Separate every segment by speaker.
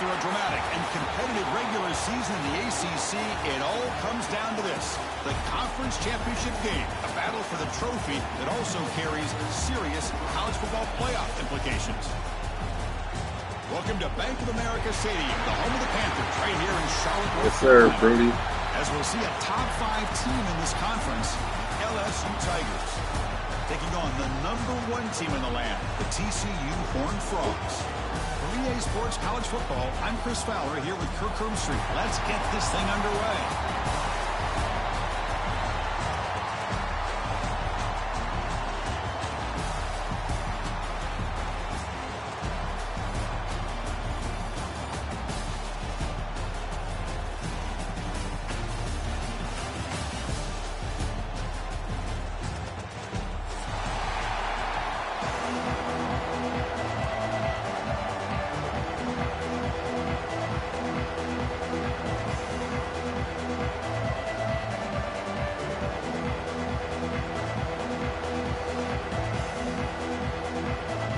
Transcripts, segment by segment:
Speaker 1: After a dramatic and competitive regular season in the ACC, it all comes down to this: the conference championship game, a battle for the trophy that also carries serious college football playoff implications. Welcome to Bank of America Stadium, the home of the Panthers, right here in Charlotte, North Carolina.
Speaker 2: Yes, sir, Brody.
Speaker 1: As we'll see a top 5 team in this conference, LSU Tigers, taking on the #1 team in the land, the TCU Horned Frogs. For EA Sports College Football, I'm Chris Fowler here with Kirk Herbstreit. Let's get this thing underway.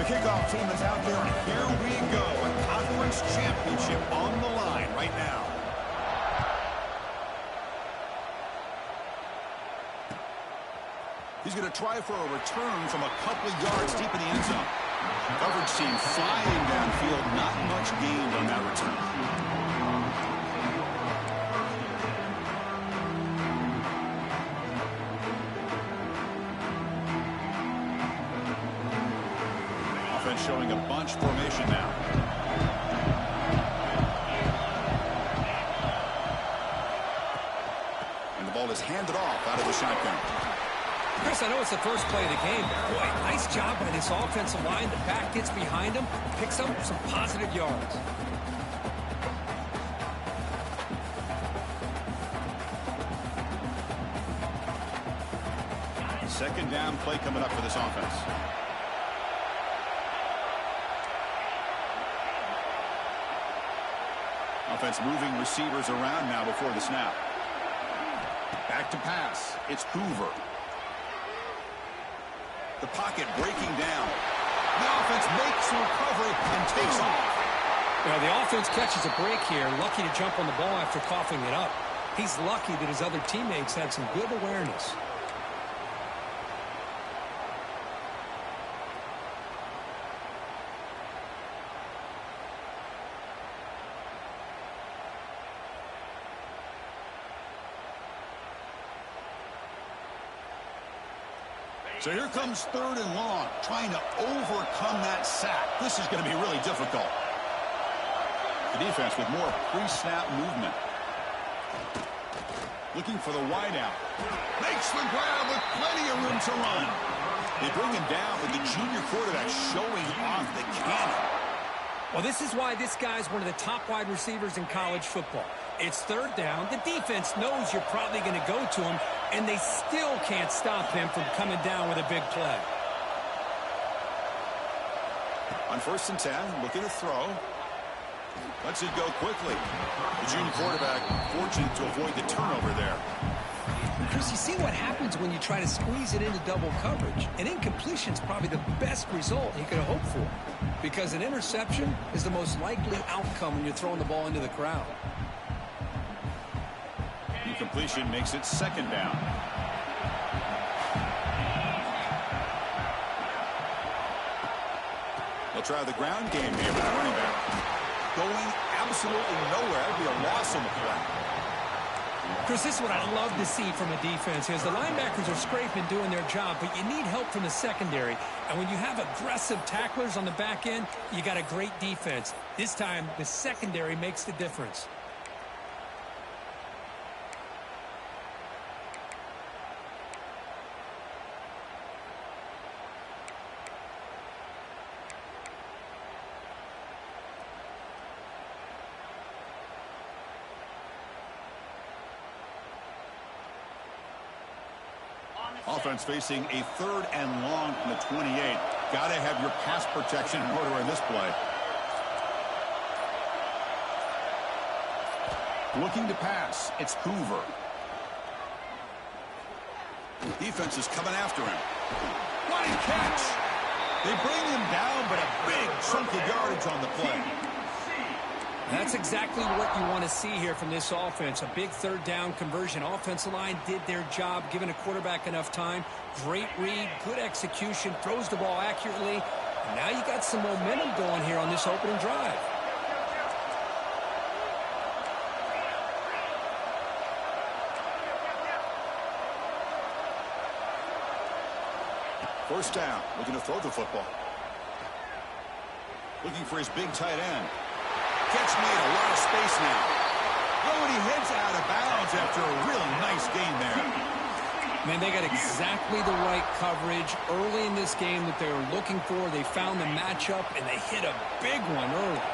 Speaker 1: Kickoff team is out there, and here we go. A conference championship on the line right now. He's going to try for a return from a couple of yards deep in the end zone. Coverage team flying downfield, not much gained on that return. Showing a bunch formation now. And the ball is handed off out of the shotgun.
Speaker 3: Chris, I know it's the first play of the game, but boy, nice job by this offensive line. The back gets behind him, picks up some positive yards.
Speaker 1: Second down play coming up for this offense. Offense moving receivers around now before the snap. Back to pass. It's Hoover. The pocket breaking down. The offense makes the recovery and takes off.
Speaker 3: Well, the offense catches a break here. Lucky to jump on the ball after coughing it up. He's lucky that his other teammates had some good awareness.
Speaker 1: So here comes 3rd and long, trying to overcome that sack. This is going to be really difficult. The defense with more pre-snap movement. Looking for the wideout. Makes the grab with plenty of room to run. They bring him down with the junior quarterback showing off the cannon.
Speaker 3: Well, this is why this guy's one of the top wide receivers in college football. It's 3rd down. The defense knows you're probably going to go to him, and they still can't stop him from coming down with a big play.
Speaker 1: On 1st and 10, looking to throw. Lets it go quickly. The junior quarterback fortunate to avoid the turnover there.
Speaker 3: Chris, you see what happens when you try to squeeze it into double coverage. An incompletion's probably the best result you could have hoped for, because an interception is the most likely outcome when you're throwing the ball into the crowd.
Speaker 1: Incompletion makes it 2nd down. They'll try the ground game here with the running back. Going absolutely nowhere. That would be a loss on the play.
Speaker 3: Chris, this is what I love to see from a defense is the linebackers are scraping, doing their job, but you need help from the secondary. And when you have aggressive tacklers on the back end, you got a great defense. This time, the secondary makes the difference.
Speaker 1: Offense facing a 3rd and long from the 28. Got to have your pass protection in order in this play. Looking to pass. It's Hoover. Defense is coming after him. What a catch! They bring him down, but a big chunk of yardage on the play.
Speaker 3: That's exactly what you want to see here from this offense. A big third down conversion. Offensive line did their job, giving a quarterback enough time. Great read, good execution, throws the ball accurately. And now you got some momentum going here on this opening drive.
Speaker 1: First down, looking to throw the football. Looking for his big tight end. Catch made, a lot of space now. Oh, and he heads out of bounds after a real nice gain there.
Speaker 3: Man, they got exactly the right coverage early in this game that they were looking for. They found the matchup, and they hit a big one early.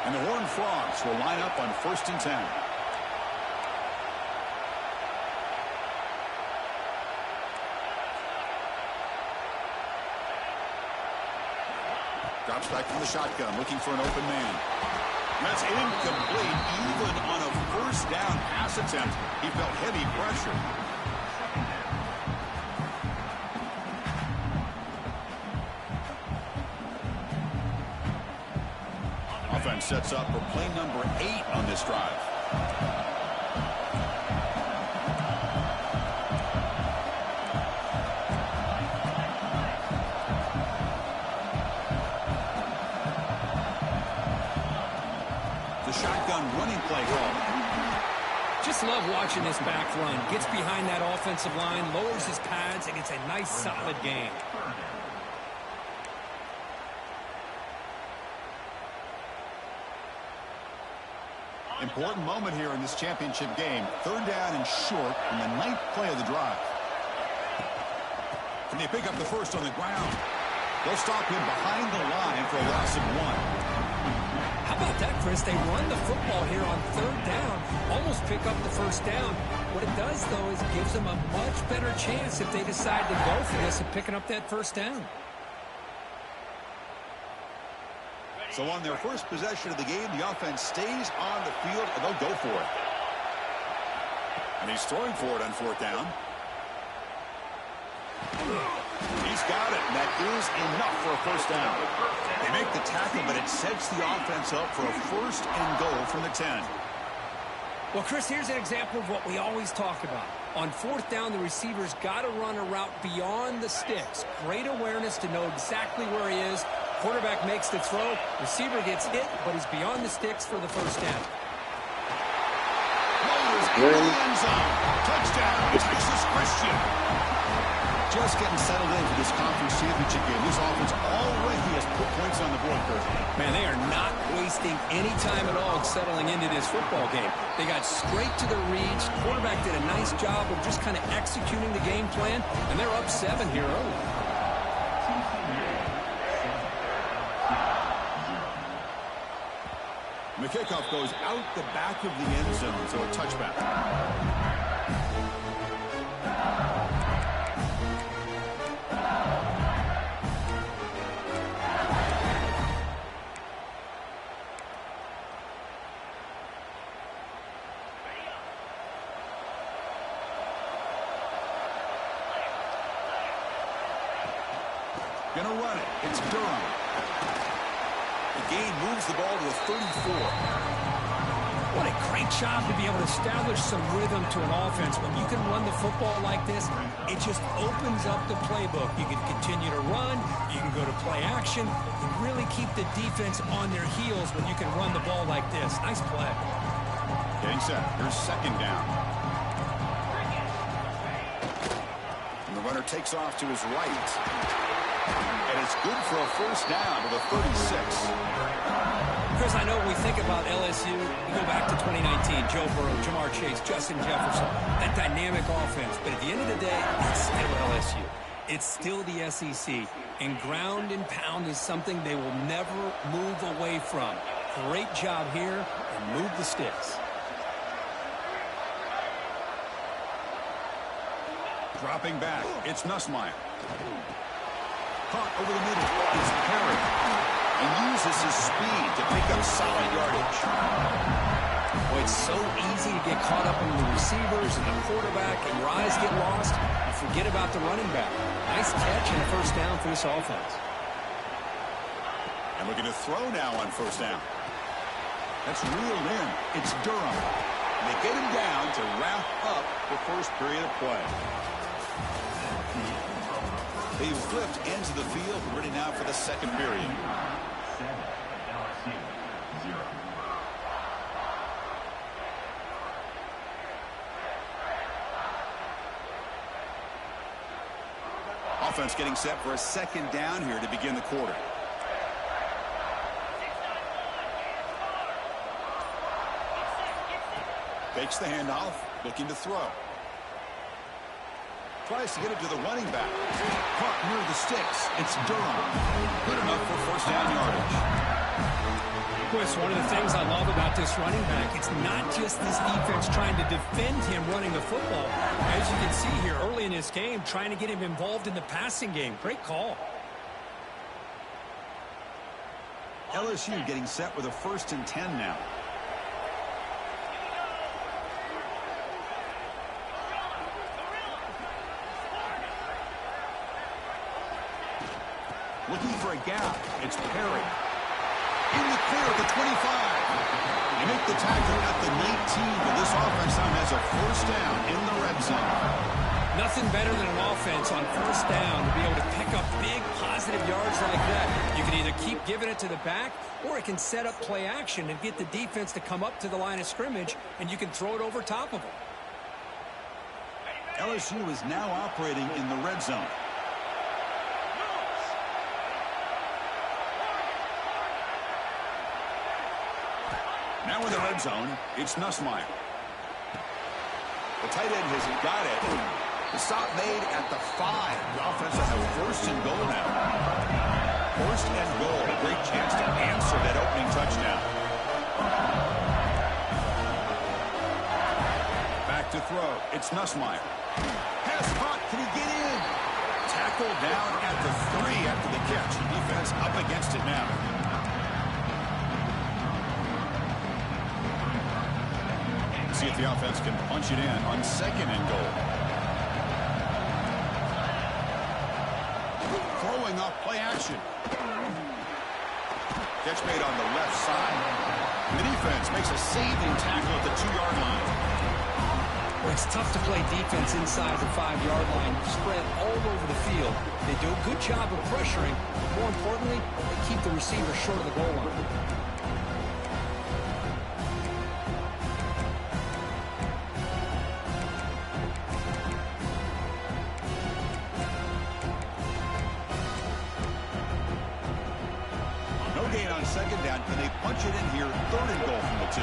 Speaker 1: And the Horned Frogs will line up on 1st and 10. Drops back from the shotgun, looking for an open man. That's incomplete. Even on a first down pass attempt, he felt heavy pressure. Offense sets up for play number 8 on this drive. Running play call.
Speaker 3: Just love watching this back run. Gets behind that offensive line, lowers his pads, and it's a nice, solid game.
Speaker 1: Important moment here in this championship game. 3rd down and short on the 9th play of the drive. Can they pick up the first on the ground? They'll stop him behind the line for a loss of 1.
Speaker 3: How about that, Chris? They run the football here on 3rd down, almost pick up the first down. What it does, though, is it gives them a much better chance if they decide to go for this of picking up that first down.
Speaker 1: So on their first possession of the game, the offense stays on the field, and they'll go for it. And he's throwing for it on 4th down. He's got it, and that is enough for a first down. They make the tackle, but it sets the offense up for a 1st and goal from the 10.
Speaker 3: Well, Chris, here's an example of what we always talk about. On 4th down, the receiver's got to run a route beyond the sticks. Great awareness to know exactly where he is. Quarterback makes the throw. Receiver gets hit, but he's beyond the sticks for the first down.
Speaker 1: Rolls in the end zone. Touchdown, Texas Christian. Just getting settled in for this conference championship game. This offense already has put points on the board, Kurt.
Speaker 3: Man, they are not wasting any time at all settling into this football game. They got straight to the reads. Quarterback did a nice job of just kind of executing the game plan, and they're up 7 here early.
Speaker 1: The kickoff goes out the back of the end zone, so a touchback. Gonna run it. It's Durham. The gain moves the ball to the 34.
Speaker 3: What a great job to be able to establish some rhythm to an offense. When you can run the football like this, it just opens up the playbook. You can continue to run. You can go to play action. You really keep the defense on their heels when you can run the ball like this. Nice play.
Speaker 1: Getting set. Here's 2nd down. And the runner takes off to his right. And it's good for a first down to the 36.
Speaker 3: Chris, I know when we think about LSU, we go back to 2019, Joe Burrow, Jamar Chase, Justin Jefferson, that dynamic offense. But at the end of the day, it's still LSU. It's still the SEC. And ground and pound is something they will never move away from. Great job here, and move the sticks.
Speaker 1: Dropping back, it's Nussmeier. Caught over the middle is Perry. And uses his speed to pick up solid yardage.
Speaker 3: Boy, it's so easy to get caught up in the receivers and the quarterback, and your eyes get lost. You forget about the running back. Nice catch and a first down for this offense.
Speaker 1: And looking to throw now on 1st down. That's reeled in. It's Durham. And they get him down to wrap up the first period of play. They've flipped ends of the field, ready now for the second period.
Speaker 2: 7, LSU 0.
Speaker 1: Offense getting set for a second down here to begin the quarter. Takes the handoff, looking to throw. Tries to get it to the running back. Caught near the sticks. It's Durham. Good enough for first down yardage.
Speaker 3: Chris, one of the things I love about this running back, it's not just this defense trying to defend him running the football. As you can see here early in this game, trying to get him involved in the passing game. Great call.
Speaker 1: LSU getting set with a 1st and 10 now. Looking for a gap. It's Perry. In the clear at the 25. They make the tackle at the 19, but this offense now has a first down in the red zone.
Speaker 3: Nothing better than an offense on first down to be able to pick up big positive yards like that. You can either keep giving it to the back, or it can set up play action and get the defense to come up to the line of scrimmage, and you can throw it over top of them.
Speaker 1: LSU is now operating in the red zone. Now in the red zone, it's Nussmeier. The tight end has got it. The stop made at the 5. The offense will have 1st and goal now. 1st and goal. A great chance to answer that opening touchdown. Back to throw. It's Nussmeier. Pass caught. Can he get in? Tackled down at the 3 after the catch. The defense up against it now. See if the offense can punch it in on 2nd and goal. Throwing off play action. Catch made on the left side. And the defense makes a saving tackle at the 2-yard line.
Speaker 3: Well, it's tough to play defense inside the 5-yard line, spread all over the field. They do a good job of pressuring, but more importantly, they keep the receiver short of the goal line.
Speaker 1: On 2nd down, can they punch it in here? 3rd and goal from the 2.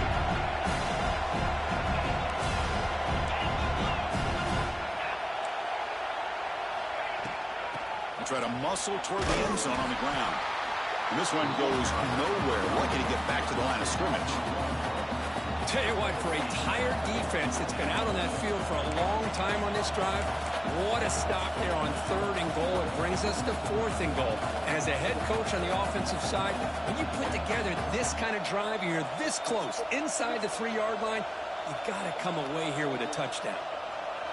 Speaker 1: They try to muscle toward the end zone on the ground. And this one goes nowhere. Lucky to get back to the line of scrimmage.
Speaker 3: Tell you what, for a tired defense that's been out on that field for a long time on this drive, what a stop there on 3rd and goal. It brings us to 4th and goal. And as a head coach on the offensive side, when you put together this kind of drive, you're this close inside the 3-yard line, you got to come away here with a touchdown.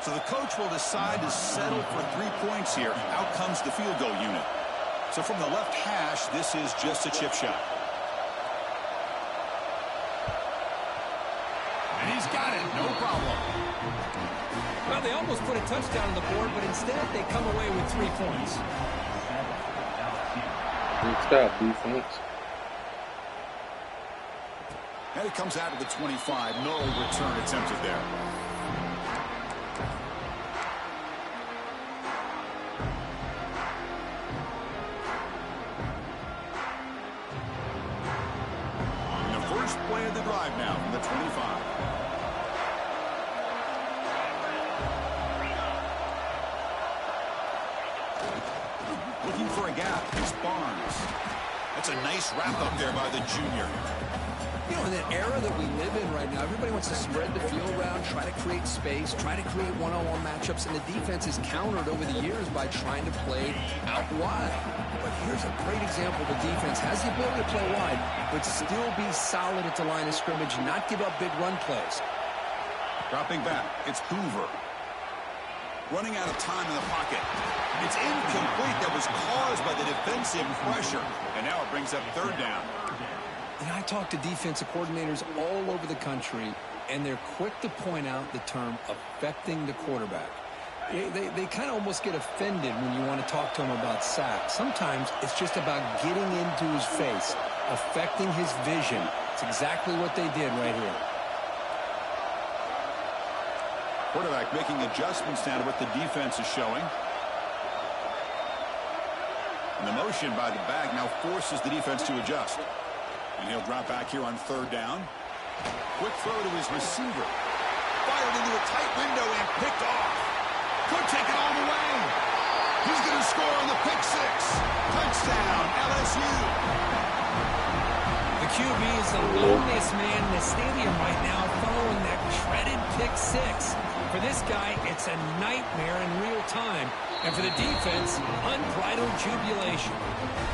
Speaker 1: So the coach will decide to settle for 3 points here. Out comes the field goal unit. So from the left hash, this is just a chip shot. And he's got it, no problem.
Speaker 3: Well, they almost put a touchdown on the board, but instead they come away with 3 points.
Speaker 4: Good stop, defense.
Speaker 1: And it comes out of the 25. No return attempted there. And the first play of the drive now from the 25. Looking for a gap. It's Barnes. That's a nice wrap up there by the junior.
Speaker 3: You know, in that era that we live in right now, everybody wants to spread the field around, try to create space, try to create one-on-one matchups, and the defense is countered over the years by trying to play out wide. But here's a great example. The defense has the ability to play wide, but still be solid at the line of scrimmage, not give up big run plays.
Speaker 1: Dropping back, it's Hoover. Running out of time in the pocket. It's incomplete. That was caused by the defensive pressure. And now it brings up 3rd down.
Speaker 3: I talk to defensive coordinators all over the country, and they're quick to point out the term affecting the quarterback. They kind of almost get offended when you want to talk to them about sacks. Sometimes it's just about getting into his face, affecting his vision. It's exactly what they did right here.
Speaker 1: Quarterback making adjustments now to what the defense is showing. And the motion by the back now forces the defense to adjust. And he'll drop back here on third down. Quick throw to his receiver. Fired into a tight window and picked off. Could take it all the way. He's going to score on the pick six. Touchdown, LSU.
Speaker 3: The QB is the loneliest man in the stadium right now following that dreaded pick six. For this guy, it's a nightmare in real time. And for the defense, unbridled jubilation.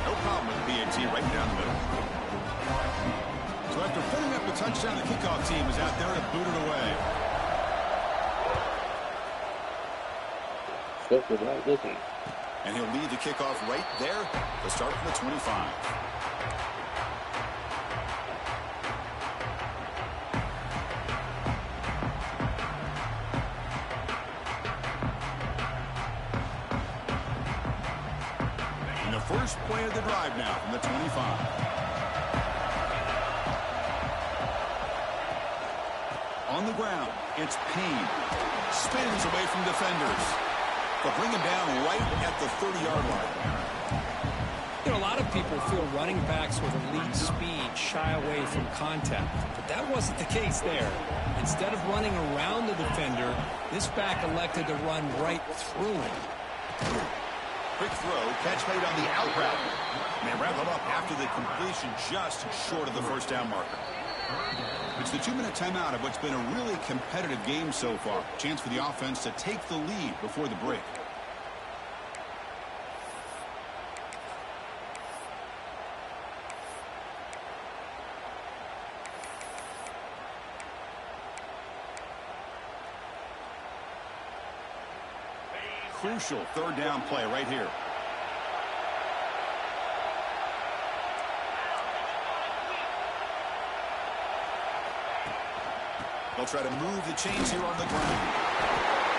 Speaker 1: No problem with the PAT right down the middle. So after putting up a touchdown, the kickoff team is out there to boot it away.
Speaker 4: Stuff was right looking.
Speaker 1: And he'll lead the kickoff right there to start from the 25. And the first play of the drive now from the 25. On the ground, it's Payne. Spins away from defenders. They'll bring him down right at the 30-yard line.
Speaker 3: A lot of people feel running backs with elite speed shy away from contact. But that wasn't the case there. Instead of running around the defender, this back elected to run right through him.
Speaker 1: Quick throw, catch made on the out route. And they wrap it up after the completion just short of the first down marker. It's the 2-minute timeout of what's been a really competitive game so far. Chance for the offense to take the lead before the break. Crucial third down play right here. They'll try to move the chains here on the ground.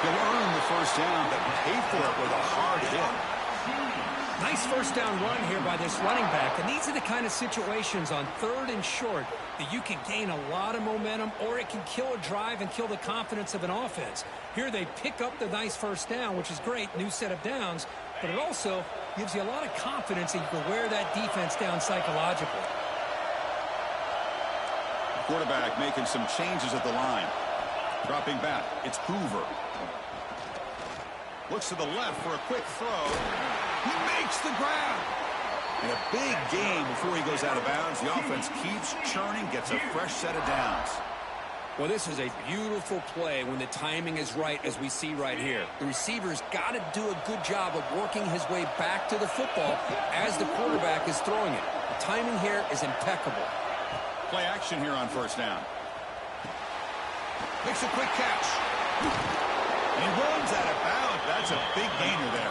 Speaker 1: He'll earn the first down, but pay for it with a hard hit.
Speaker 3: Nice first down run here by this running back. And these are the kind of situations on third and short that you can gain a lot of momentum, or it can kill a drive and kill the confidence of an offense. Here they pick up the nice first down, which is great, new set of downs, but it also gives you a lot of confidence that you can wear that defense down psychologically.
Speaker 1: Quarterback making some changes at the line. Dropping back, it's Hoover. Looks to the left for a quick throw. He makes the grab. And a big gain before he goes out of bounds. The offense keeps churning, gets a fresh set of downs.
Speaker 3: Well, this is a beautiful play when the timing is right, as we see right here. The receiver's got to do a good job of working his way back to the football as the quarterback is throwing it. The timing here is impeccable.
Speaker 1: Play action here on first down. Makes a quick catch. He runs out of bounds. That's a big gainer there.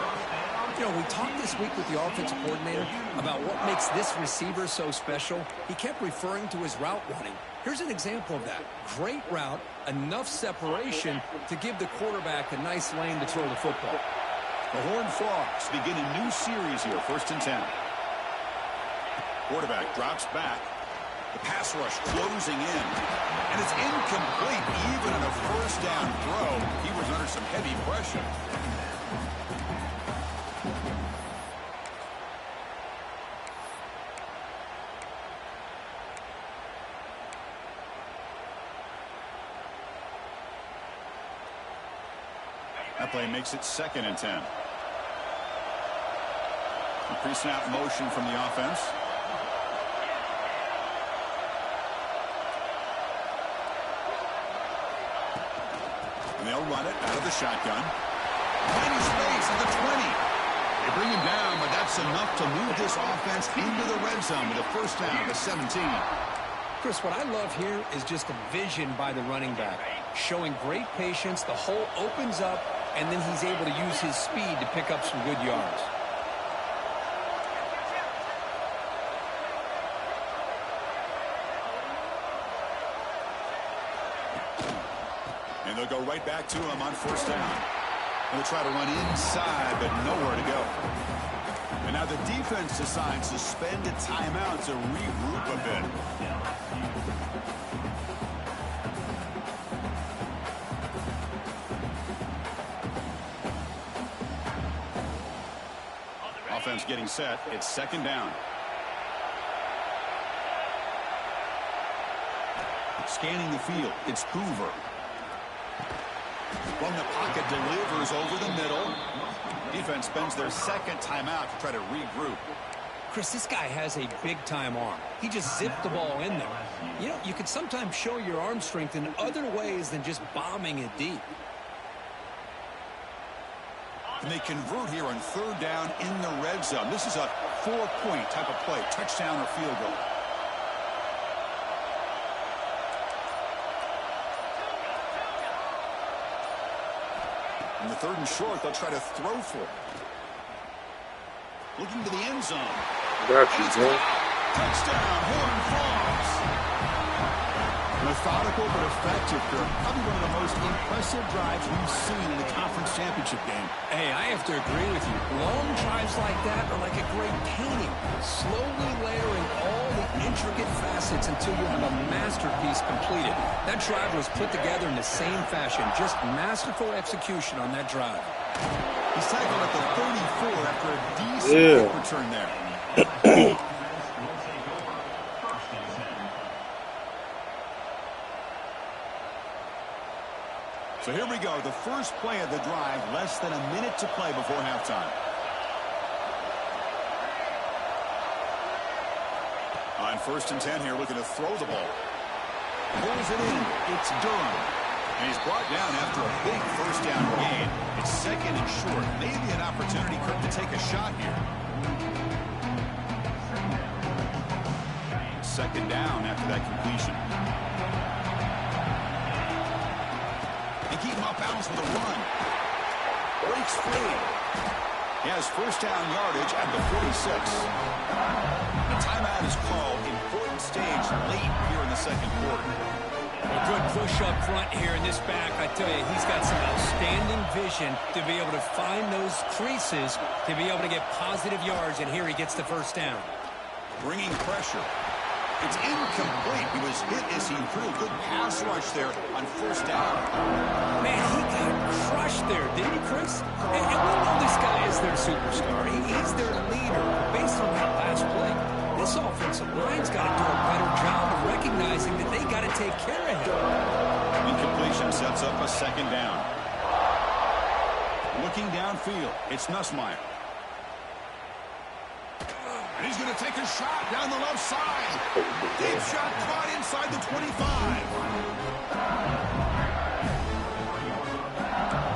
Speaker 3: We talked this week with the offensive coordinator about what makes this receiver so special. He kept referring to his route running. Here's an example of that. Great route, enough separation to give the quarterback a nice lane to throw the football.
Speaker 1: The Horned Frogs begin a new series here, 1st and 10. Quarterback drops back. The pass rush closing in. And it's incomplete even on a first down throw. He was under some heavy pressure. That play makes it 2nd and 10. A pre-snap motion from the offense. And they'll run it out of the shotgun. Tiny space at the 20. They bring him down, but that's enough to move this offense into the red zone with a first down to 17.
Speaker 3: Chris, what I love here is just the vision by the running back. Showing great patience, the hole opens up, and then he's able to use his speed to pick up some good yards.
Speaker 1: And they'll go right back to him on first down. They'll try to run inside, but nowhere to go. And now the defense decides to spend a timeout to regroup a bit. Offense getting set. It's second down. Scanning the field. It's Hoover. From the pocket, delivers over the middle. Defense spends their second timeout to try to regroup.
Speaker 3: Chris, this guy has a big-time arm. He just zipped the ball in there. You know, you can sometimes show your arm strength in other ways than just bombing it deep.
Speaker 1: And they convert here on third down in the red zone. This is a 4-point type of play, touchdown or field goal. In the third and short, they'll try to throw for it. Looking to the end zone.
Speaker 4: Got you, man.
Speaker 1: Touchdown, Horn Frogs. Methodical but effective. Probably one of the most impressive drives we've seen in the conference championship game.
Speaker 3: Hey, I have to agree with you. Long drives like that are like a great painting. Slowly layering all the intricate facets until you have a masterpiece completed. That drive was put together in the same fashion. Just masterful execution on that drive.
Speaker 1: He's tackled at the 34 after a decent kick return there. So here we go, the first play of the drive, less than a minute to play before halftime. On first and 10 here, looking to throw the ball. Pulls it in, it's Durham. And he's brought down after a big first down gain. It's second and short. Maybe an opportunity, Kirk, to take a shot here. Second down after that completion. And keep him off balance with a run. Breaks free. He has first down yardage at the 46. The timeout is called. Important stage late here in the second quarter.
Speaker 3: A good push up front here in this back. I tell you, he's got some outstanding vision to be able to find those creases, to be able to get positive yards, and here he gets the first down.
Speaker 1: Bringing pressure. It's incomplete. He was hit as he threw a good pass rush there on first down.
Speaker 3: Man, he got crushed there, didn't he, Chris? And we know this guy is their superstar. He's their leader. Based on that last play, this offensive line's got to do a better job of recognizing that they got to take care of him.
Speaker 1: Incompletion sets up a second down. Looking downfield, it's Nussmeier. And he's going to take a shot down the left side. Deep shot caught inside the 25.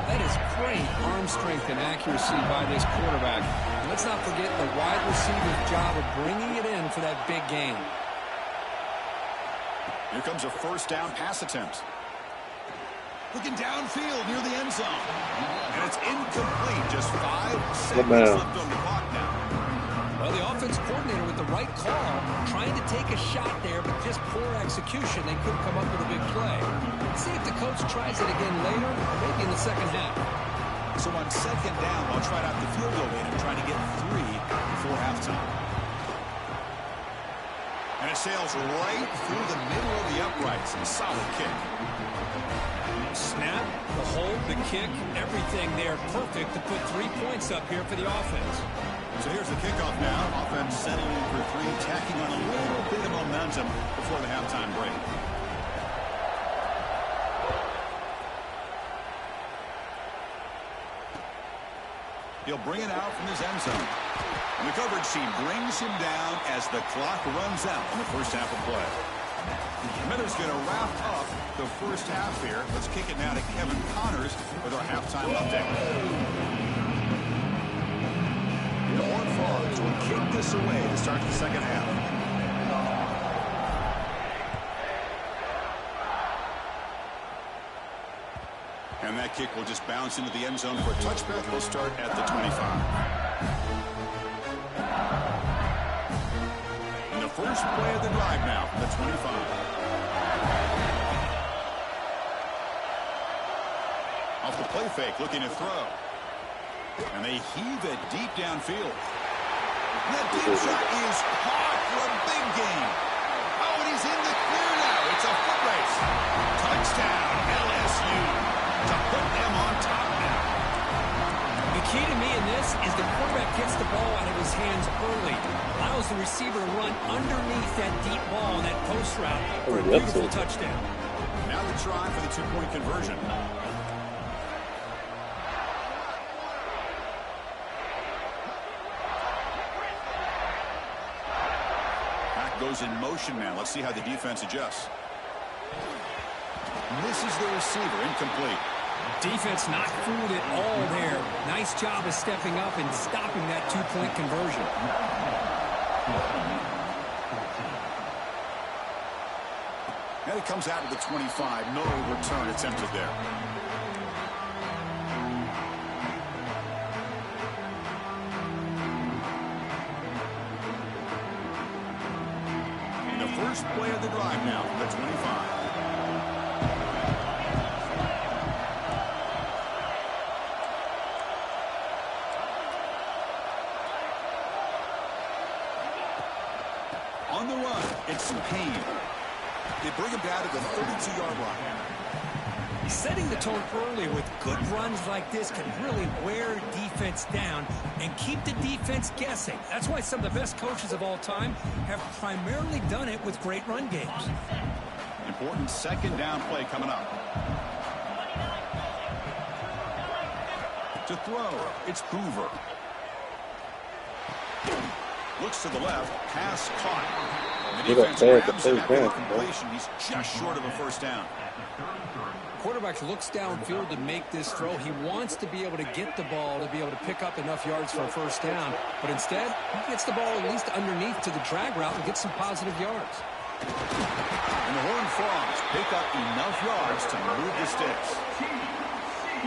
Speaker 3: That is great arm strength and accuracy by this quarterback. And let's not forget the wide receiver's job of bringing it in for that big gain.
Speaker 1: Here comes a first down pass attempt. Looking downfield near the end zone. And it's incomplete. Just 5 seconds left on the clock now.
Speaker 3: Well, the offense coordinator with the right call, trying to take a shot there, but just poor execution. They couldn't come up with a big play. Let's see if the coach tries it again later, or maybe in the second half.
Speaker 1: So on second down, I'll try out the field goal in and try to get 3 before halftime. And it sails right through the middle of the uprights. A solid kick.
Speaker 3: Snap, the hold, the kick, everything there perfect to put 3 points up here for the offense.
Speaker 1: So here's the kickoff now. Offense settling in for 3, tacking on a little bit of momentum before the halftime break. He'll bring it out from his end zone. And the coverage team brings him down as the clock runs out in the first half of play. Miller's going to wrap up the first half here. Let's kick it now to Kevin Connors with our halftime update. The Horned Frogs will kick this away to start the second half. And that kick will just bounce into the end zone for a touchback. We'll start at the 25. And the first play of the drive now from the 25. fake, looking to throw. And they heave it deep downfield. That deep shot is caught for a big gain. Oh, and he's in the clear now. It's a foot race. Touchdown, LSU, to put them on top now.
Speaker 3: The key to me in this is the quarterback gets the ball out of his hands early, allows the receiver to run underneath that deep ball, that post route, for a beautiful touchdown.
Speaker 1: Now the try for the two-point conversion. Back goes in motion now. Let's see how the defense adjusts. Misses the receiver, incomplete.
Speaker 3: Defense not fooled at all there. Nice job of stepping up and stopping that two-point conversion.
Speaker 1: And it comes out to the 25. No return attempted there. And the first play of the drive now from the 25. On the run, it's some pain. They bring him down to the 32-yard line.
Speaker 3: Setting the tone early with good runs like this can really wear defense down and keep the defense guessing. That's why some of the best coaches of all time have primarily done it with great run games.
Speaker 1: Important second down play coming up. To throw, it's Hoover. Looks to the left, pass caught. The defense grabs him after the completion. He's just short of a first down.
Speaker 3: Quarterback looks downfield to make this throw. He wants to be able to get the ball to be able to pick up enough yards for a first down. But instead, he gets the ball at least underneath to the drag route and gets some positive yards.
Speaker 1: And the Horned Frogs pick up enough yards to move the sticks.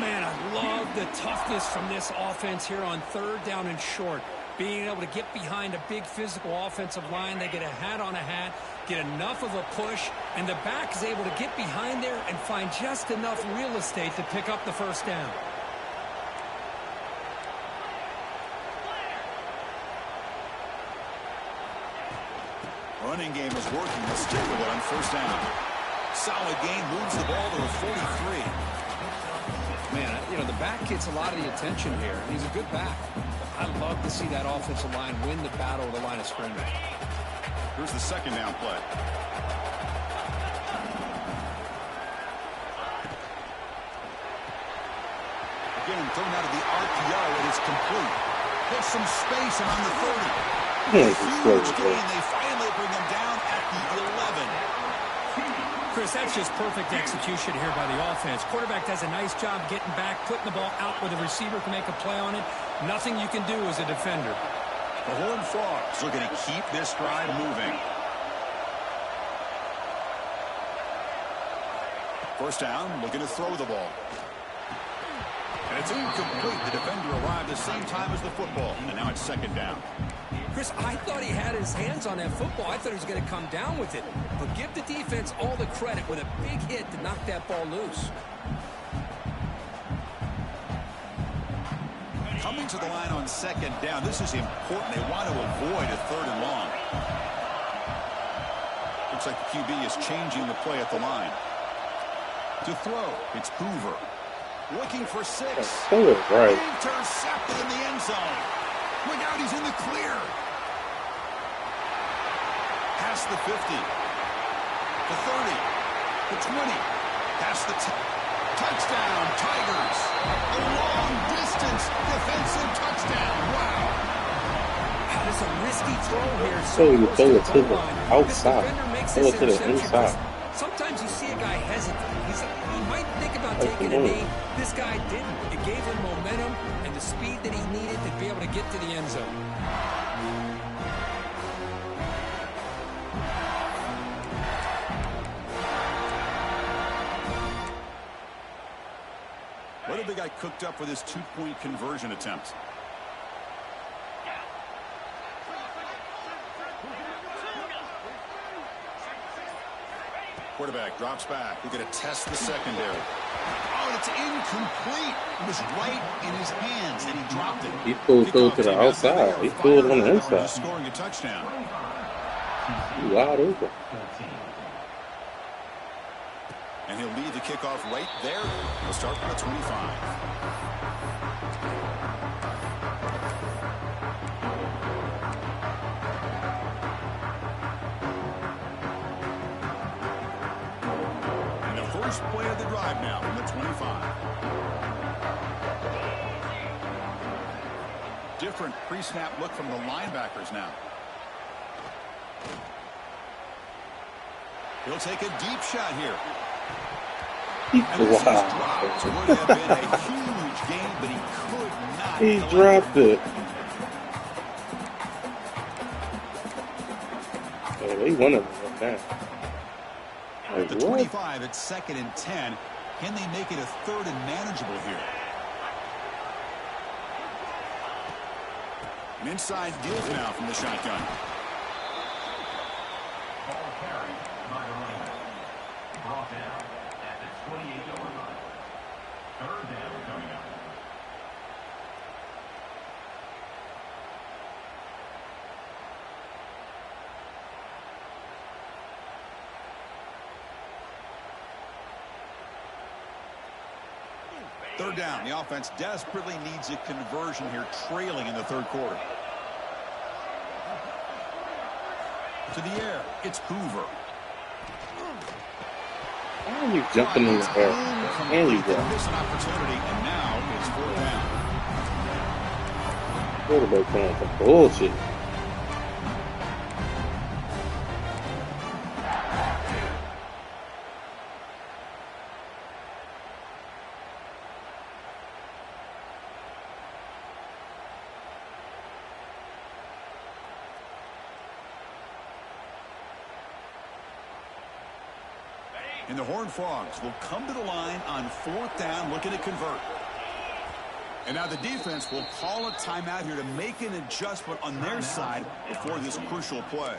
Speaker 3: Man, I love the toughness from this offense here on third down and short. Being able to get behind a big physical offensive line. They get a hat on a hat, get enough of a push, and the back is able to get behind there and find just enough real estate to pick up the first down.
Speaker 1: Running game is working. Let's stick with it on first down. Solid gain, moves the ball to the 43.
Speaker 3: Man, you know, the back gets a lot of the attention here. He's a good back. I love to see that offensive line win the battle of the line of scrimmage.
Speaker 1: Here's the second down play. Again, thrown out of the RPO. It is complete. Gets some space and on the 30. Huge gain. They finally bring him down at the 11.
Speaker 3: Chris, that's just perfect execution here by the offense. Quarterback does a nice job getting back, putting the ball out where the receiver can make a play on it. Nothing you can do as a defender.
Speaker 1: The Horned Frogs looking to keep this drive moving. First down, looking to throw the ball. And it's incomplete. The defender arrived the same time as the football. And now it's second down.
Speaker 3: Chris, I thought he had his hands on that football. I thought he was going to come down with it. But give the defense all the credit with a big hit to knock that ball loose.
Speaker 1: Coming to the line on second down. This is important. They want to avoid a third and long. Looks like the QB is changing the play at the line. To throw, it's Hoover. Looking for 6.
Speaker 4: Right.
Speaker 1: Intercepted in the end zone. Look out, he's in the clear. Past the 50. The 30. The 20. Past the 10. Touchdown, Tigers. A long-distance defensive touchdown. Wow.
Speaker 3: That is a risky throw here.
Speaker 4: So you throw it to the outside. Throw it to the inside.
Speaker 3: Sometimes you see a guy hesitate. He might think about taking a knee. This guy didn't. It gave him momentum and the speed that he needed to be able to get to the end zone.
Speaker 1: What have they got cooked up for this two-point conversion attempt? Quarterback drops back. We're going to test the secondary. Oh, it's incomplete. It was right in his hands, and he dropped it.
Speaker 4: He pulled through to the outside. He pulled on the inside.
Speaker 1: Scoring a touchdown.
Speaker 4: He wide open.
Speaker 1: And he'll lead the kickoff right there. He'll start from the 25. And the first play of the drive now from the 25. Different pre-snap look from the linebackers now. He'll take a deep shot here. And this
Speaker 4: Wow.
Speaker 1: dropped. Would have been a huge game, but he could not.
Speaker 4: He dropped it. Oh, they won it right now. Like,
Speaker 1: The
Speaker 4: what?
Speaker 1: 25 at 2nd and 10. Can they make it a 3rd and manageable here? An inside give now from the shotgun.
Speaker 2: Ball carried by the running back. Brought down at the 28-yard line. 3rd down coming up.
Speaker 1: Third down. The offense desperately needs a conversion here, trailing in the 3rd quarter. To the air. It's Hoover.
Speaker 4: Why are you jumping in the air? And you
Speaker 1: They
Speaker 4: got
Speaker 1: miss an opportunity, and now it's 4th down.
Speaker 4: quarterback playing some bullshit.
Speaker 1: And the Horned Frogs will come to the line on 4th down, looking to convert. And now the defense will call a timeout here to make an adjustment on their side before this crucial play.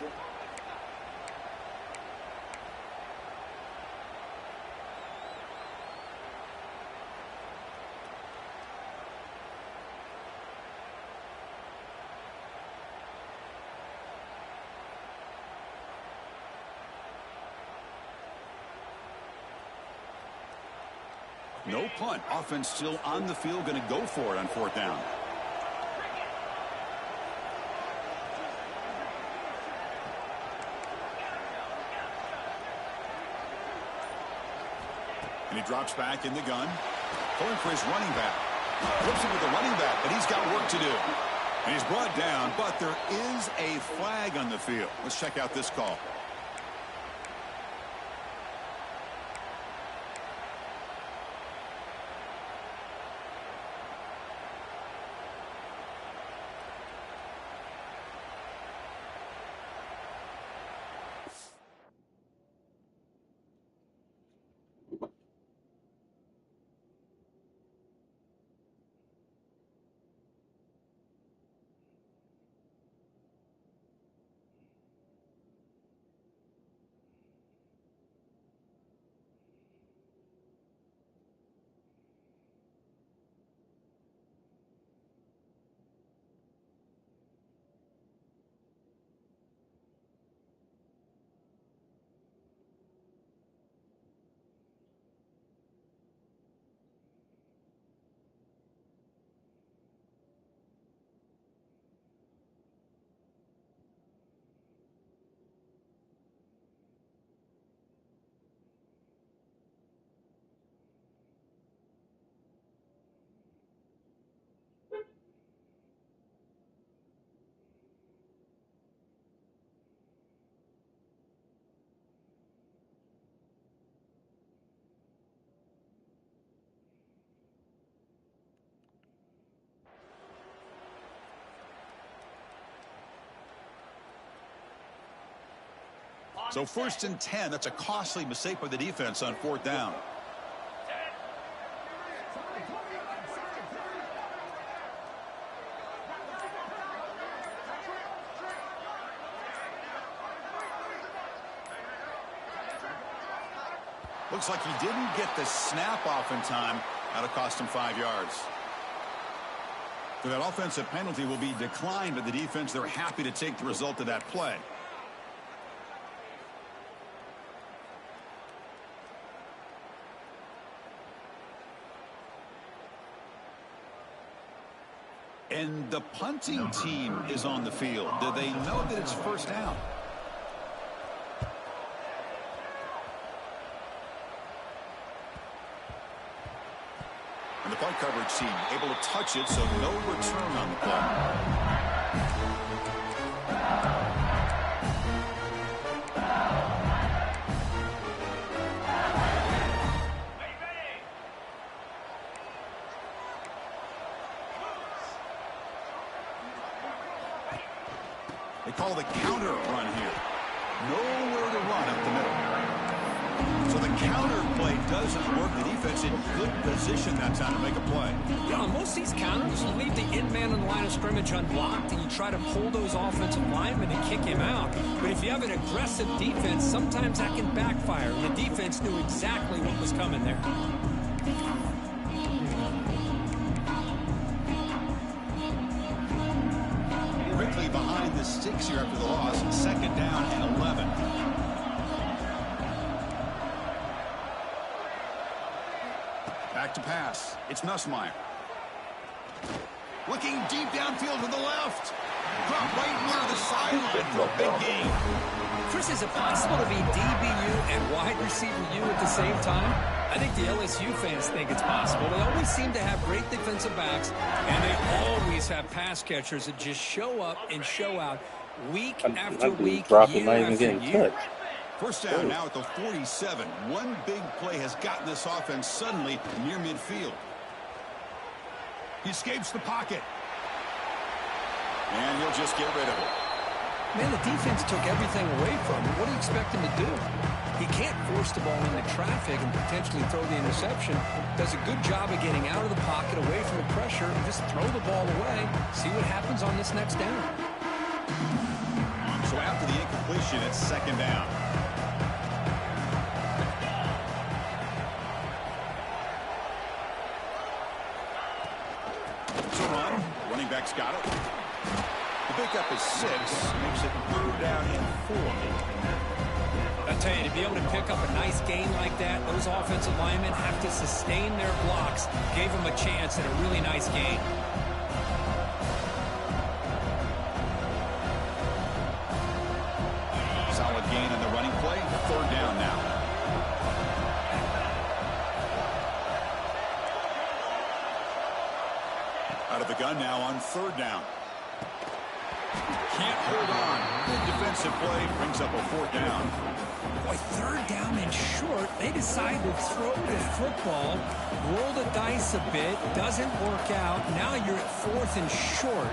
Speaker 1: No punt. Offense still on the field, going to go for it on 4th down. And he drops back in the gun. Going for his running back. Flips it with the running back, but he's got work to do. And he's brought down, but there is a flag on the field. Let's check out this call. So 1st and 10. That's a costly mistake by the defense on 4th down. Looks like he didn't get the snap off in time. That'll cost him 5 yards. So that offensive penalty will be declined by the defense. They're happy to take the result of that play. And the punting team is on the field. Do they know that it's first down? And the punt coverage team able to touch it, so no return on the play. They call the counter run here. Nowhere to run up the middle. So the counter play doesn't work. The defense in good position that time to make a play.
Speaker 3: Yeah, on most of these counters, you leave the in man on the line of scrimmage unblocked, and you try to pull those offensive linemen and kick him out. But if you have an aggressive defense, sometimes that can backfire. The defense knew exactly what was coming there.
Speaker 1: Quickly behind the sticks here after the loss. 2nd down and 11. Back to pass. It's Nussmeier. Looking deep downfield to the left. Drop right near the sideline for a big gain.
Speaker 3: Chris, is it possible to be DBU and wide receiver U at the same time? I think the LSU fans think it's possible. They always seem to have great defensive backs, and they always have pass catchers that just show up and show out week after week, year after year.
Speaker 1: First down now at the 47. One big play has gotten this offense suddenly near midfield. He escapes the pocket. And he'll just get rid of it.
Speaker 3: Man, the defense took everything away from him. What do you expect him to do? He can't force the ball into traffic and potentially throw the interception. Does a good job of getting out of the pocket, away from the pressure, and just throw the ball away. See what happens on this next down.
Speaker 1: So after the incompletion, it's 2nd down. It's a run. Running back's got it. The pickup is 6. Makes it 3rd down and 4.
Speaker 3: I tell you, to be able to pick up a nice gain like that, those offensive linemen have to sustain their blocks. Gave them a chance at a really nice gain.
Speaker 1: Solid gain on the running play. 3rd down now. Out of the gun now on 3rd down. Can't hold on. Good defensive play brings up a 4th down.
Speaker 3: Boy, 3rd down and short. They decide to throw the football, roll the dice a bit, doesn't work out. Now you're at 4th and short.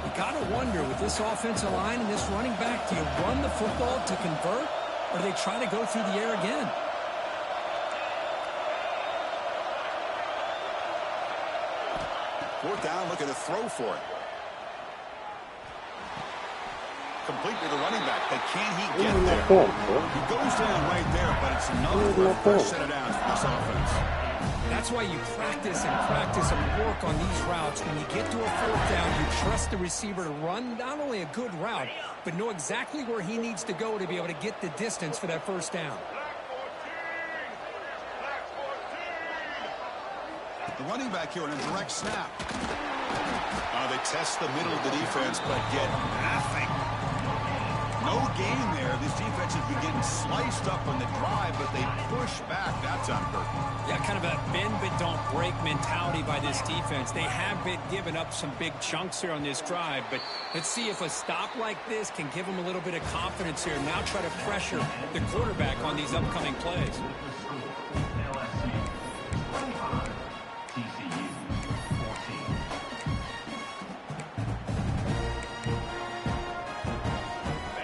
Speaker 3: You got to wonder, with this offensive line and this running back, do you run the football to convert, or do they try to go through the air again?
Speaker 1: Fourth down, looking to throw for it. Complete to the running back, but can he get there? He goes down right there, but it's enough for a first set of downs for this offense.
Speaker 3: That's why you practice and work on these routes. When you get to a 4th down, you trust the receiver to run not only a good route, but know exactly where he needs to go to be able to get the distance for that 1st down.
Speaker 1: The running back here in a direct snap. They test the middle of the defense, but get nothing. No gain there. This defense has been getting sliced up on the drive, but they push back. That's on purpose.
Speaker 3: Yeah, kind of a bend but don't break mentality by this defense. They have been giving up some big chunks here on this drive, but let's see if a stop like this can give them a little bit of confidence here. Now try to pressure the quarterback on these upcoming plays.
Speaker 2: LSU 25, TCU 14.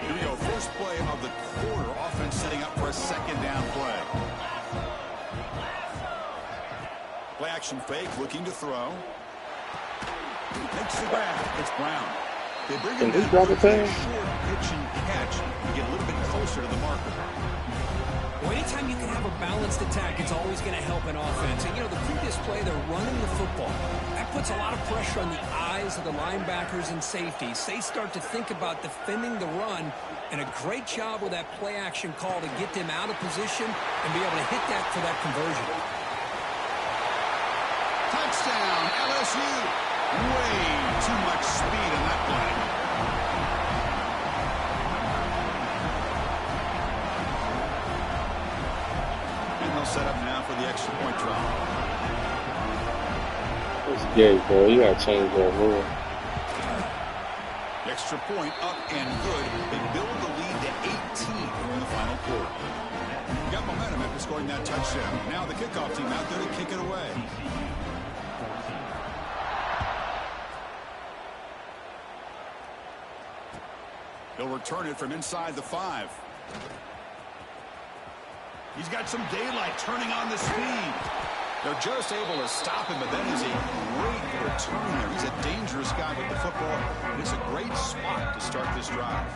Speaker 1: Here we go. First play of the quarter. Offense setting up for a 2nd down play. Play action fake, looking to throw. Makes the grab. It's Brown. They bring him down with a short pitch and catch to get a little bit closer to the marker.
Speaker 3: Well, anytime you can have a balanced attack, it's always going to help an offense. And, you know, the previous play, they're running the football. That puts a lot of pressure on the eyes of the linebackers and safeties. They start to think about defending the run, and a great job with that play-action call to get them out of position and be able to hit that for that conversion.
Speaker 1: Touchdown, LSU. Way too much speed in that play. Set up now for the extra point try.
Speaker 4: It's scary, bro. You gotta change that rule.
Speaker 1: Extra point up and good. They build the lead to 18 in the final quarter. Got momentum after scoring that touchdown. Now the kickoff team out there to kick it away. He'll return it from inside the 5. He's got some daylight turning on the speed. They're just able to stop him, but that is a great return there. He's a dangerous guy with the football, and it's a great spot to start this drive.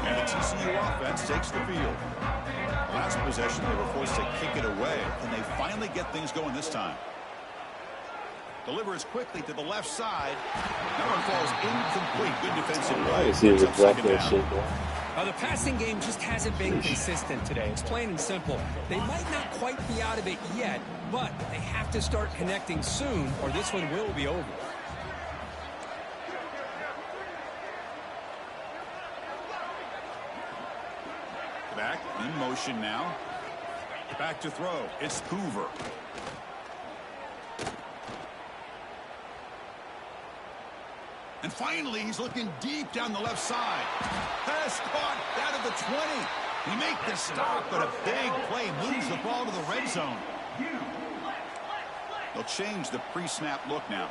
Speaker 1: And the TCU offense takes the field. Last possession, they were forced to kick it away. Can they finally get things going this time? Delivers quickly to the left side. That one falls incomplete. Good defensive play.
Speaker 3: The passing game just hasn't been consistent today. It's plain and simple. They might not quite be out of it yet, but they have to start connecting soon, or this one will be over.
Speaker 1: Back in motion now. Back to throw. It's Hoover. And finally, he's looking deep down the left side. Pass caught out of the 20. He make the stop, but a big play moves the ball to the red zone. They'll change the pre-snap look now.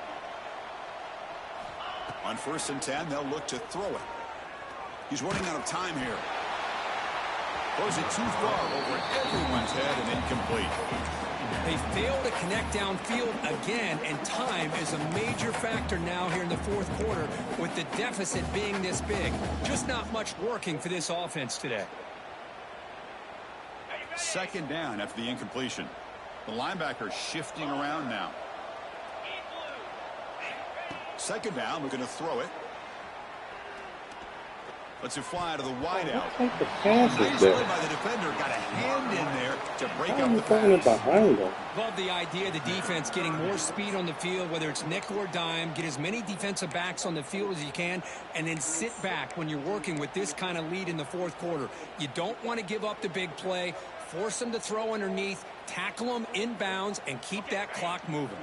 Speaker 1: On 1st and 10, they'll look to throw it. He's running out of time here. Throws it too far over everyone's head and incomplete.
Speaker 3: They fail to connect downfield again, and time is a major factor now here in the 4th quarter with the deficit being this big. Just not much working for this offense today.
Speaker 1: 2nd down after the incompletion. The linebacker shifting around now. 2nd down, we're going to throw it. Lets it fly to the wideout.
Speaker 4: Take the passes
Speaker 1: nice
Speaker 4: there.
Speaker 1: play by the defender. Got a hand in there to break
Speaker 4: Why
Speaker 1: up
Speaker 4: are you
Speaker 1: the
Speaker 4: throwing
Speaker 1: pass.
Speaker 4: it behind him?
Speaker 3: Love the idea of the defense getting more speed on the field, whether it's nickel or dime. Get as many defensive backs on the field as you can, and then sit back when you're working with this kind of lead in the 4th quarter. You don't want to give up the big play. Force them to throw underneath, tackle them inbounds, and keep that clock moving.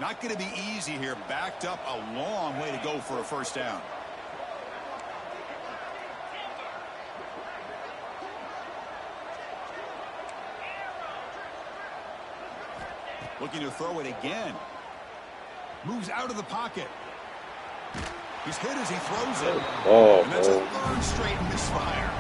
Speaker 1: Not going to be easy here. Backed up a long way to go for a 1st down. Looking to throw it again. Moves out of the pocket. He's hit as he throws it. And that's a 3rd straight misfire.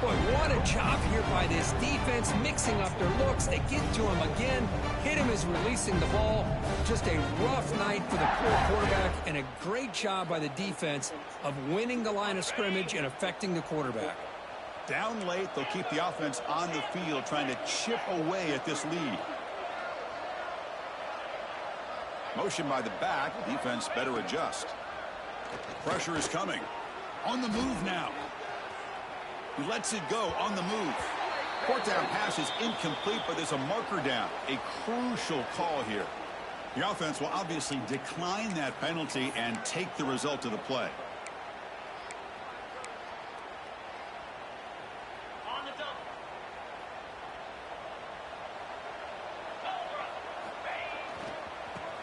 Speaker 3: Boy, what a job here by this defense, mixing up their looks. They get to him again, hit him as releasing the ball. Just a rough night for the poor quarterback, and a great job by the defense of winning the line of scrimmage and affecting the quarterback.
Speaker 1: Down late, they'll keep the offense on the field, trying to chip away at this lead. Motion by the back. Defense better adjust. Pressure is coming. On the move now. He lets it go on the move. 4th down pass is incomplete, but there's a marker down. A crucial call here. The offense will obviously decline that penalty and take the result of the play.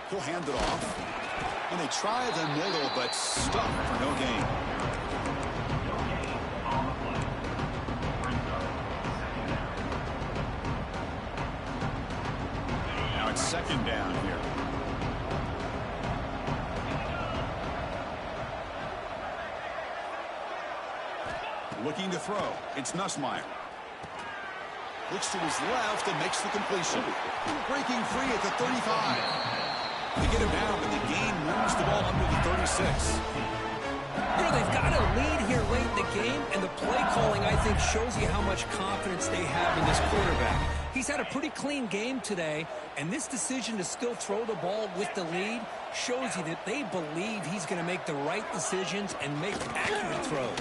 Speaker 1: He'll hand it off. And they try the middle, but stuck for no gain. Now it's 2nd down here. Looking to throw. It's Nussmeier. Looks to his left and makes the completion. Breaking free at the 35. They get him down, and the gain moves the ball under the 36.
Speaker 3: You know, they've got a lead here late in the game, and the play calling, I think, shows you how much confidence they have in this quarterback. He's had a pretty clean game today, and this decision to still throw the ball with the lead shows you that they believe he's going to make the right decisions and make accurate throws.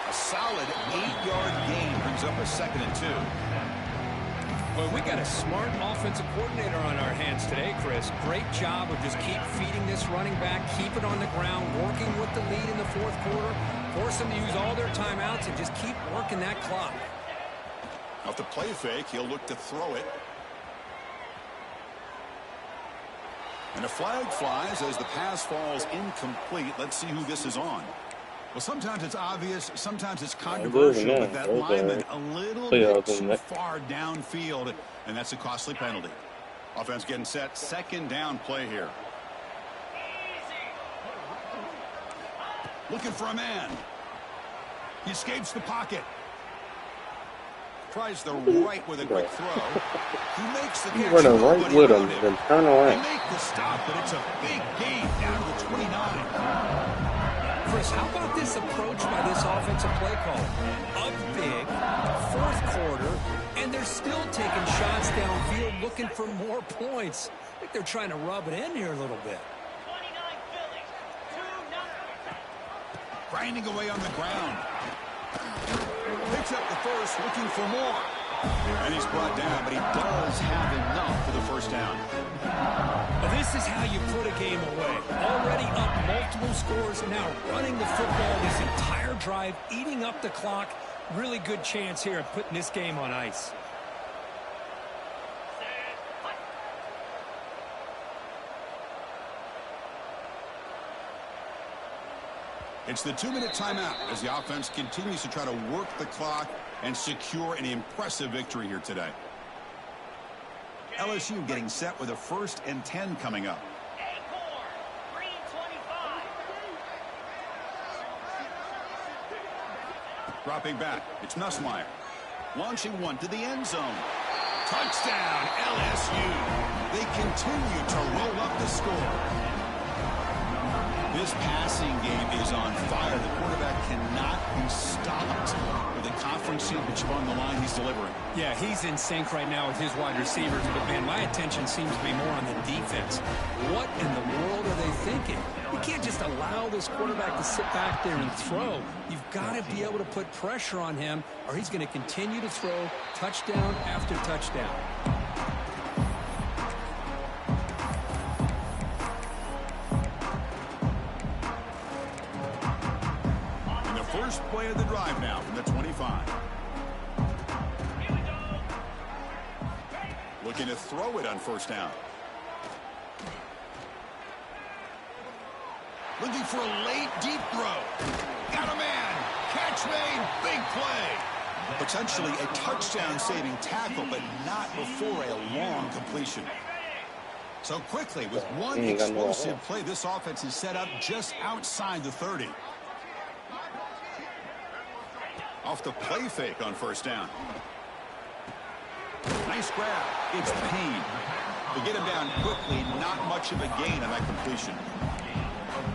Speaker 1: A solid 8-yard gain brings up a 2nd and 2.
Speaker 3: Well, we got a smart offensive coordinator on our hands today, Chris. Great job of just keep feeding this running back, keep it on the ground, working with the lead in the 4th quarter, force them to use all their timeouts, and just keep working that clock.
Speaker 1: Off the play fake, he'll look to throw it. And a flag flies as the pass falls incomplete. Let's see who this is on. Well, sometimes it's obvious, sometimes it's controversial, but that lineman a little bit too far downfield, and that's a costly penalty. Offense getting set, 2nd down play here. Looking for a man. He escapes the pocket. Tries the right with a quick throw. He makes the catch.
Speaker 4: You run a right with him, then turn around.
Speaker 1: They make the stop, but it's a big gain down to the 29.
Speaker 3: Chris, how about this approach by this offensive play call? Up big, 4th quarter, and they're still taking shots downfield looking for more points. I think they're trying to rub it in here a little bit.
Speaker 1: Grinding away on the ground. Picks up the first, looking for more. And he's brought down, but he does have enough for the 1st down.
Speaker 3: Well, this is how you put a game away. Already up multiple scores, now running the football this entire drive, eating up the clock. Really good chance here of putting this game on ice.
Speaker 1: It's the 2-minute timeout as the offense continues to try to work the clock and secure an impressive victory here today. LSU getting set with a 1st and 10 coming up. Dropping back, it's Nussmeier. Launching one to the end zone. Touchdown, LSU. They continue to roll up the score. This passing game is on fire. The quarterback cannot be stopped with the conference championship on the line he's delivering.
Speaker 3: Yeah, he's in sync right now with his wide receivers. But, man, my attention seems to be more on the defense. What in the world are they thinking? You can't just allow this quarterback to sit back there and throw. You've got to be able to put pressure on him, or he's going to continue to throw touchdown after touchdown.
Speaker 1: First play of the drive now from the 25. Looking to throw it on 1st down. Looking for a late deep throw. Got a man. Catch made. Big play. Potentially a touchdown saving tackle, but not before a long completion. So quickly with one explosive play, this offense is set up just outside the 30. Off the play fake on 1st down. Nice grab. It's Payne. To get him down quickly, not much of a gain on that completion.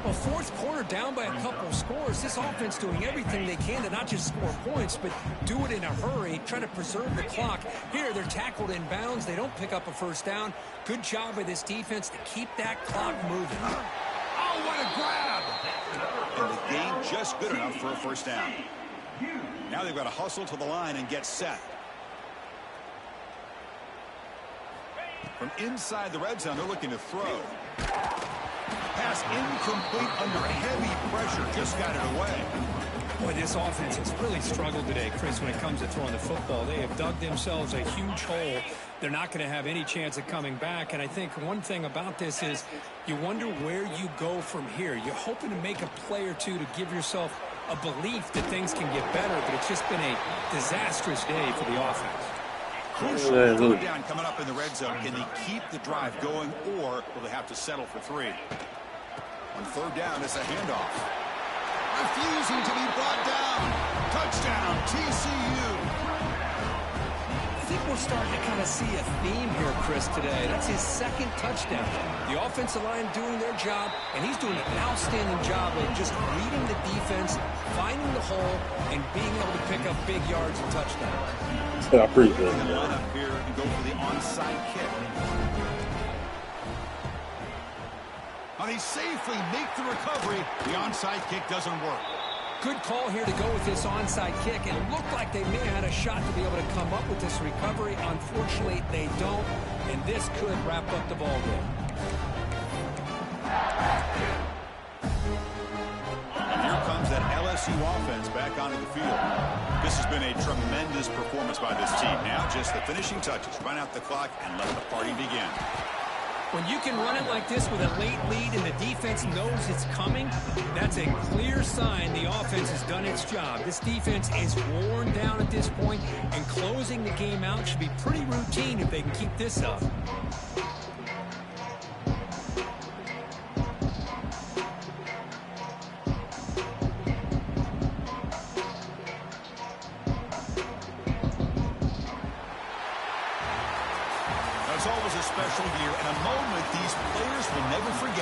Speaker 3: Well, 4th quarter down by a couple of scores. This offense doing everything they can to not just score points, but do it in a hurry, try to preserve the clock. Here, they're tackled in bounds. They don't pick up a 1st down. Good job by this defense to keep that clock moving.
Speaker 1: Oh, what a grab! And the gain just good enough for a 1st down. Now they've got to hustle to the line and get set. From inside the red zone, they're looking to throw. Pass incomplete under heavy pressure. Just got it away.
Speaker 3: Boy, this offense has really struggled today, Chris, when it comes to throwing the football. They have dug themselves a huge hole. They're not going to have any chance of coming back. And I think one thing about this is you wonder where you go from here. You're hoping to make a play or two to give yourself a belief that things can get better, but it's just been a disastrous day for the offense.
Speaker 1: Crucial third down coming up in the red zone. Can they keep the drive going, or will they have to settle for 3? On 3rd down, it's a handoff. Refusing to be brought down. Touchdown, TCU.
Speaker 3: think we're starting to kind of see a theme here, Chris, today. That's his second touchdown. The offensive line doing their job, and he's doing an outstanding job of just reading the defense, finding the hole, and being able to pick up big yards and touchdowns.
Speaker 4: I appreciate it.
Speaker 1: Line up here and go for the onside kick. Now they safely make the recovery. The onside kick doesn't work.
Speaker 3: Good call here to go with this onside kick. It looked like they may have had a shot to be able to come up with this recovery. Unfortunately, they don't, and this could wrap up the ball game.
Speaker 1: And here comes that LSU offense back onto the field. This has been a tremendous performance by this team. Now just the finishing touches. Run out the clock and let the party begin.
Speaker 3: When you can run it like this with a late lead and the defense knows it's coming, that's a clear sign the offense has done its job. This defense is worn down at this point, and closing the game out should be pretty routine if they can keep this up.
Speaker 1: It's always a special year and a moment these players will never forget.